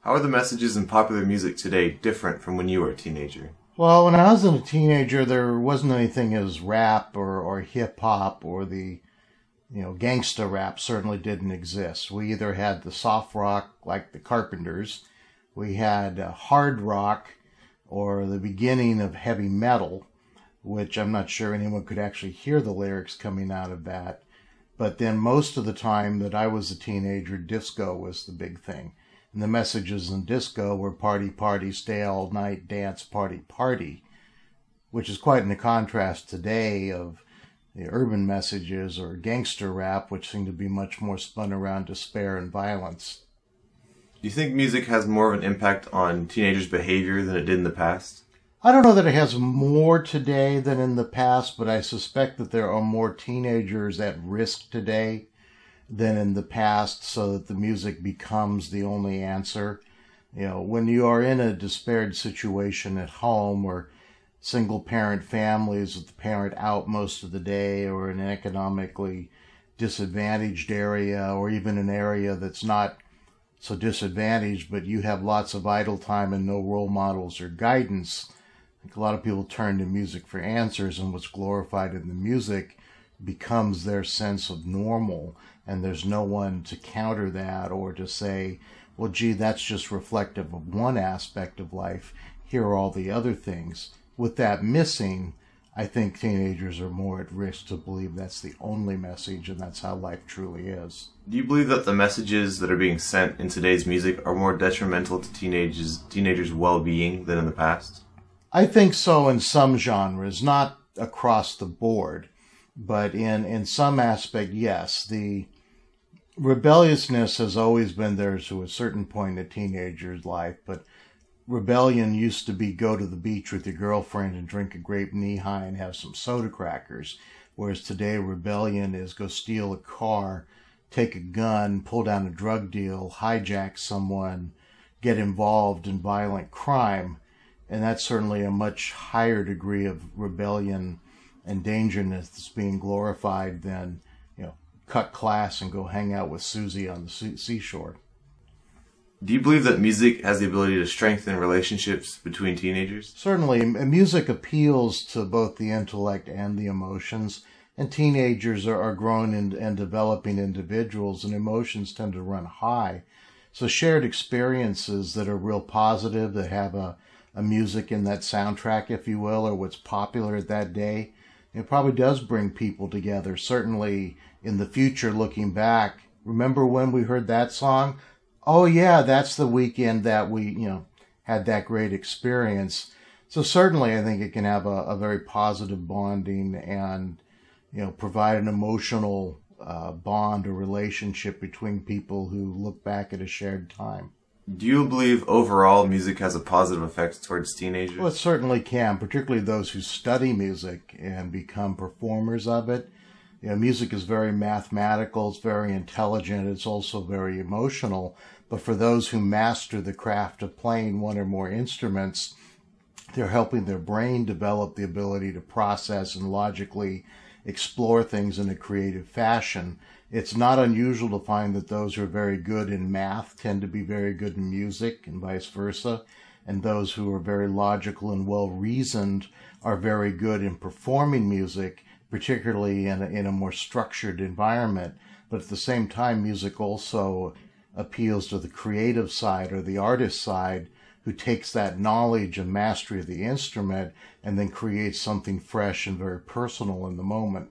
How are the messages in popular music today different from when you were a teenager? Well, when I was a teenager, there wasn't anything as rap or hip hop or the gangsta rap certainly didn't exist. We either had the soft rock like the Carpenters, we had hard rock, or the beginning of heavy metal, which I'm not sure anyone could actually hear the lyrics coming out of that. But then most of the time that I was a teenager, disco was the big thing. And the messages in disco were party, party, stay all night, dance, party, party, which is quite in the contrast today of the urban messages or gangster rap, which seem to be much more spun around despair and violence. Do you think music has more of an impact on teenagers' behavior than it did in the past? I don't know that it has more today than in the past, but I suspect that there are more teenagers at risk today than in the past, so that the music becomes the only answer. When you are in a despaired situation at home or single parent families with the parent out most of the day, or in an economically disadvantaged area, or even an area that's not so disadvantaged, but you have lots of idle time and no role models or guidance, I think a lot of people turn to music for answers, and what's glorified in the music becomes their sense of normal, and there's no one to counter that or to say, well, gee, that's just reflective of one aspect of life. Here are all the other things. With that missing, I think teenagers are more at risk to believe that's the only message and that's how life truly is. Do you believe that the messages that are being sent in today's music are more detrimental to teenagers' well-being than in the past? I think so in some genres, not across the board, but in some aspect, yes. The rebelliousness has always been there to a certain point in a teenager's life, but rebellion used to be go to the beach with your girlfriend and drink a grape knee-high and have some soda crackers, whereas today rebellion is go steal a car, take a gun, pull down a drug deal, hijack someone, get involved in violent crime, and that's certainly a much higher degree of rebellion and dangerousness that's being glorified than, cut class and go hang out with Susie on the seashore. Do you believe that music has the ability to strengthen relationships between teenagers? Certainly, music appeals to both the intellect and the emotions, and teenagers are grown and developing individuals, and emotions tend to run high. So shared experiences that are real positive, that have a music in that soundtrack, if you will, or what's popular at that day, it probably does bring people together. Certainly in the future, looking back, remember when we heard that song? Oh yeah, that's the weekend that we, had that great experience. So certainly I think it can have a very positive bonding and, provide an emotional bond or relationship between people who look back at a shared time. Do you believe overall music has a positive effect towards teenagers? Well, it certainly can, particularly those who study music and become performers of it. Music is very mathematical, it's very intelligent, it's also very emotional. But for those who master the craft of playing one or more instruments, they're helping their brain develop the ability to process and logically explore things in a creative fashion. It's not unusual to find that those who are very good in math tend to be very good in music and vice versa. And those who are very logical and well-reasoned are very good in performing music, particularly in a more structured environment. But at the same time, music also appeals to the creative side or the artist side, who takes that knowledge and mastery of the instrument and then creates something fresh and very personal in the moment.